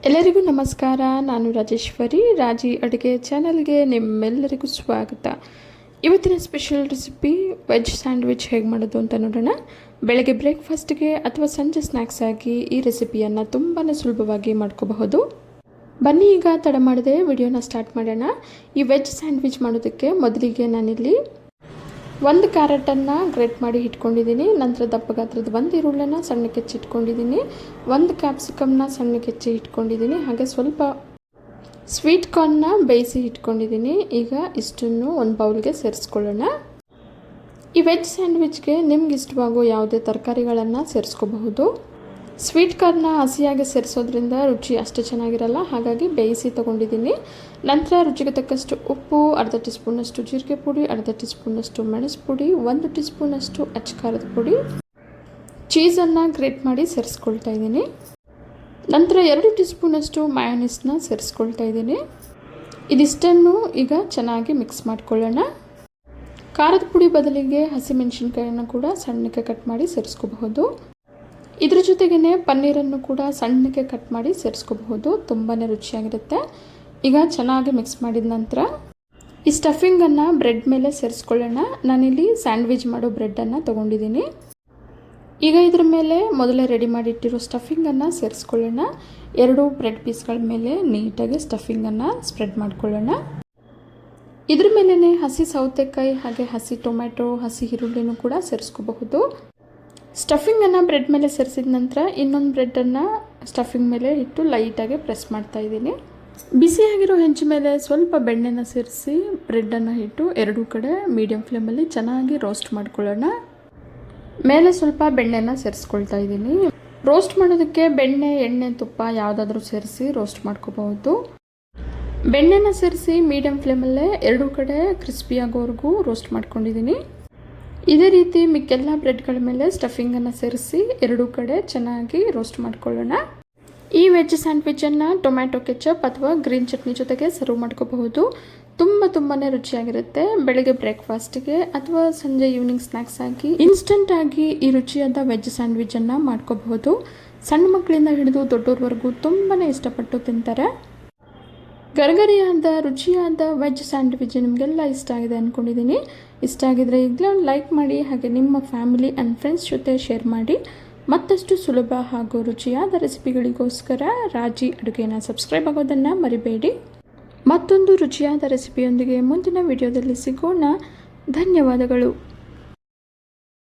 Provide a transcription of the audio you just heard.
ಎಲ್ಲರಿಗೂ ನಮಸ್ಕಾರ. ನಾನು ರಾಜೇಶ್ವರಿ. ರಾಜಿ ಅಡುಗೆ ಚಾನಲ್ಗೆ ನಿಮ್ಮೆಲ್ಲರಿಗೂ ಸ್ವಾಗತ. ಇವತ್ತಿನ ಸ್ಪೆಷಲ್ ರೆಸಿಪಿ ವೆಜ್ ಸ್ಯಾಂಡ್ವಿಚ್ ಹೇಗೆ ಮಾಡೋದು ಅಂತ ನೋಡೋಣ. ಬೆಳಗ್ಗೆ ಬ್ರೇಕ್ಫಾಸ್ಟ್ಗೆ ಅಥವಾ ಸಂಜೆ ಸ್ನ್ಯಾಕ್ಸ್ ಆಗಿ ಈ ರೆಸಿಪಿಯನ್ನು ತುಂಬಾ ಸುಲಭವಾಗಿ ಮಾಡ್ಕೋಬಹುದು. ಬನ್ನಿ ಈಗ ತಡ ಮಾಡದೆ ವಿಡಿಯೋನ ಸ್ಟಾರ್ಟ್ ಮಾಡೋಣ. ಈ ವೆಜ್ ಸ್ಯಾಂಡ್ವಿಚ್ ಮಾಡೋದಕ್ಕೆ ಮೊದಲಿಗೆ ನಾನಿಲ್ಲಿ ಒಂದು ಕ್ಯಾರೆಟನ್ನು ಗ್ರೇಟ್ ಮಾಡಿ ಇಟ್ಕೊಂಡಿದ್ದೀನಿ. ನಂತರ ದಪ್ಪ ಗಾತ್ರದ ಒಂದು ಈರುಳ್ಳಿನ ಸಣ್ಣಕ್ಕೆ ಹೆಚ್ಚಿಟ್ಕೊಂಡಿದ್ದೀನಿ. ಒಂದು ಕ್ಯಾಪ್ಸಿಕಮ್ನ ಸಣ್ಣಕ್ಕೆ ಹೆಚ್ಚಿ ಇಟ್ಕೊಂಡಿದ್ದೀನಿ. ಹಾಗೆ ಸ್ವಲ್ಪ ಸ್ವೀಟ್ ಕಾರ್ನ್ನ ಬೇಯಿಸಿ ಇಟ್ಕೊಂಡಿದ್ದೀನಿ. ಈಗ ಇಷ್ಟನ್ನು ಒಂದು ಬೌಲ್ಗೆ ಸೇರಿಸ್ಕೊಳ್ಳೋಣ. ಈ ವೆಜ್ ಸ್ಯಾಂಡ್ವಿಚ್ಗೆ ನಿಮ್ಗೆ ಇಷ್ಟವಾಗೋ ಯಾವುದೇ ತರಕಾರಿಗಳನ್ನು ಸೇರಿಸ್ಕೋಬಹುದು. ಸ್ವೀಟ್ ಕಾರ್ನ ಹಸಿಯಾಗಿ ಸೇರಿಸೋದ್ರಿಂದ ರುಚಿ ಅಷ್ಟು ಚೆನ್ನಾಗಿರಲ್ಲ, ಹಾಗಾಗಿ ಬೇಯಿಸಿ ತೊಗೊಂಡಿದ್ದೀನಿ. ನಂತರ ರುಚಿಗೆ ತಕ್ಕಷ್ಟು ಉಪ್ಪು, ಅರ್ಧ ಟೀ ಸ್ಪೂನಷ್ಟು ಜೀರಿಗೆ ಪುಡಿ, ಅರ್ಧ ಟೀ ಸ್ಪೂನಷ್ಟು ಮೆಣಸು ಪುಡಿ, 1 ಟೀ ಸ್ಪೂನಷ್ಟು ಅಚ್ಚಕಾರದ ಪುಡಿ, ಚೀಸನ್ನು ಗ್ರೇಟ್ ಮಾಡಿ ಸೇರಿಸ್ಕೊಳ್ತಾ ಇದ್ದೀನಿ. ನಂತರ 2 ಟೀ ಸ್ಪೂನಷ್ಟು ಮಯೋನೀಸ್ನ ಸೇರಿಸ್ಕೊಳ್ತಾ ಇದ್ದೀನಿ. ಇದಿಷ್ಟನ್ನು ಈಗ ಚೆನ್ನಾಗಿ ಮಿಕ್ಸ್ ಮಾಡ್ಕೊಳ್ಳೋಣ. ಖಾರದ ಪುಡಿ ಬದಲಿಗೆ ಹಸಿಮೆಣಸಿನ್ಕಾಯನ್ನು ಕೂಡ ಸಣ್ಣಕ್ಕೆ ಕಟ್ ಮಾಡಿ ಸೇರಿಸ್ಕೋಬಹುದು. ಇದ್ರ ಜೊತೆಗೇ ಪನ್ನೀರನ್ನು ಕೂಡ ಸಣ್ಣಕ್ಕೆ ಕಟ್ ಮಾಡಿ ಸೇರಿಸ್ಕೋಬಹುದು. ತುಂಬಾ ರುಚಿಯಾಗಿರುತ್ತೆ. ಈಗ ಚೆನ್ನಾಗಿ ಮಿಕ್ಸ್ ಮಾಡಿದ ನಂತರ ಈ ಸ್ಟಫಿಂಗನ್ನು ಬ್ರೆಡ್ ಮೇಲೆ ಸೇರಿಸ್ಕೊಳ್ಳೋಣ. ನಾನಿಲ್ಲಿ ಸ್ಯಾಂಡ್ವಿಚ್ ಮಾಡೋ ಬ್ರೆಡ್ಡನ್ನು ತೊಗೊಂಡಿದ್ದೀನಿ. ಈಗ ಇದ್ರ ಮೇಲೆ ಮೊದಲೇ ರೆಡಿ ಮಾಡಿಟ್ಟಿರೋ ಸ್ಟಫಿಂಗನ್ನು ಸೇರಿಸ್ಕೊಳ್ಳೋಣ. 2 ಬ್ರೆಡ್ ಪೀಸ್ಗಳ ಮೇಲೆ ನೀಟಾಗಿ ಸ್ಟಫಿಂಗನ್ನು ಸ್ಪ್ರೆಡ್ ಮಾಡ್ಕೊಳ್ಳೋಣ. ಇದ್ರ ಮೇಲೇ ಹಸಿ ಸೌತೆಕಾಯಿ, ಹಾಗೆ ಹಸಿ ಟೊಮ್ಯಾಟೊ, ಹಸಿ ಈರುಳ್ಳಿನೂ ಕೂಡ ಸೇರಿಸ್ಕೋಬಹುದು. ಸ್ಟಫಿಂಗನ್ನು ಬ್ರೆಡ್ ಮೇಲೆ ಸೇರಿಸಿದ ನಂತರ ಇನ್ನೊಂದು ಬ್ರೆಡ್ಡನ್ನು ಸ್ಟಫಿಂಗ್ ಮೇಲೆ ಇಟ್ಟು ಲೈಟಾಗಿ ಪ್ರೆಸ್ ಮಾಡ್ತಾ ಇದ್ದೀನಿ. ಬಿಸಿಯಾಗಿರೋ ಹೆಂಚು ಮೇಲೆ ಸ್ವಲ್ಪ ಬೆಣ್ಣೆನ ಸೇರಿಸಿ ಬ್ರೆಡ್ಡನ್ನು ಇಟ್ಟು 2 ಕಡೆ ಮೀಡಿಯಮ್ ಫ್ಲೇಮಲ್ಲಿ ಚೆನ್ನಾಗಿ ರೋಸ್ಟ್ ಮಾಡ್ಕೊಳ್ಳೋಣ. ಮೇಲೆ ಸ್ವಲ್ಪ ಬೆಣ್ಣೆನ ಸೇರಿಸ್ಕೊಳ್ತಾ ಇದ್ದೀನಿ. ರೋಸ್ಟ್ ಮಾಡೋದಕ್ಕೆ ಬೆಣ್ಣೆ, ಎಣ್ಣೆ, ತುಪ್ಪ ಯಾವುದಾದ್ರೂ ಸೇರಿಸಿ ರೋಸ್ಟ್ ಮಾಡ್ಕೋಬಹುದು. ಬೆಣ್ಣೆನ ಸೇರಿಸಿ ಮೀಡಿಯಮ್ ಫ್ಲೇಮಲ್ಲೇ 2 ಕಡೆ ಕ್ರಿಸ್ಪಿಯಾಗೋವರೆಗೂ ರೋಸ್ಟ್ ಮಾಡ್ಕೊಂಡಿದ್ದೀನಿ. ಇದೇ ರೀತಿ ಮಿಕ್ಕೆಲ್ಲ ಬ್ರೆಡ್ಗಳ ಮೇಲೆ ಸ್ಟಫಿಂಗನ್ನು ಸೇರಿಸಿ 2 ಕಡೆ ಚೆನ್ನಾಗಿ ರೋಸ್ಟ್ ಮಾಡ್ಕೊಳ್ಳೋಣ. ಈ ವೆಜ್ ಸ್ಯಾಂಡ್ವಿಚನ್ನು ಟೊಮ್ಯಾಟೊ ಕೆಚಪ್ ಅಥವಾ ಗ್ರೀನ್ ಚಟ್ನಿ ಜೊತೆಗೆ ಸರ್ವ್ ಮಾಡ್ಕೋಬಹುದು. ತುಂಬಾ ರುಚಿಯಾಗಿರುತ್ತೆ. ಬೆಳಗ್ಗೆ ಬ್ರೇಕ್ಫಾಸ್ಟ್ಗೆ ಅಥವಾ ಸಂಜೆ ಈವ್ನಿಂಗ್ ಸ್ನ್ಯಾಕ್ಸ್ ಆಗಿ ಇನ್ಸ್ಟಂಟ್ ಆಗಿ ಈ ರುಚಿಯಾದ ವೆಜ್ ಸ್ಯಾಂಡ್ವಿಚನ್ನು ಮಾಡ್ಕೋಬಹುದು. ಸಣ್ಣ ಮಕ್ಕಳಿಂದ ಹಿಡಿದು ದೊಡ್ಡೋರ್ವರೆಗೂ ತುಂಬಾ ಇಷ್ಟಪಟ್ಟು ತಿಂತಾರೆ. ಗರಗರಿಯಾದ ರುಚಿಯಾದ ವೆಜ್ ಸ್ಯಾಂಡ್ವಿಚ್ ನಿಮಗೆಲ್ಲ ಇಷ್ಟ ಆಗಿದೆ ಅಂದ್ಕೊಂಡಿದ್ದೀನಿ. ಇಷ್ಟ ಆಗಿದ್ರೆ ಈಗಲೇ ಒಂದು ಲೈಕ್ ಮಾಡಿ, ಹಾಗೆ ನಿಮ್ಮ ಫ್ಯಾಮಿಲಿ ಆ್ಯಂಡ್ ಫ್ರೆಂಡ್ಸ್ ಜೊತೆ ಶೇರ್ ಮಾಡಿ. ಮತ್ತಷ್ಟು ಸುಲಭ ಹಾಗೂ ರುಚಿಯಾದ ರೆಸಿಪಿಗಳಿಗೋಸ್ಕರ ರಾಜಿ ಅಡುಗೆನ ಸಬ್ಸ್ಕ್ರೈಬ್ ಆಗೋದನ್ನು ಮರಿಬೇಡಿ. ಮತ್ತೊಂದು ರುಚಿಯಾದ ರೆಸಿಪಿಯೊಂದಿಗೆ ಮುಂದಿನ ವಿಡಿಯೋದಲ್ಲಿ ಸಿಗೋಣ. ಧನ್ಯವಾದಗಳು.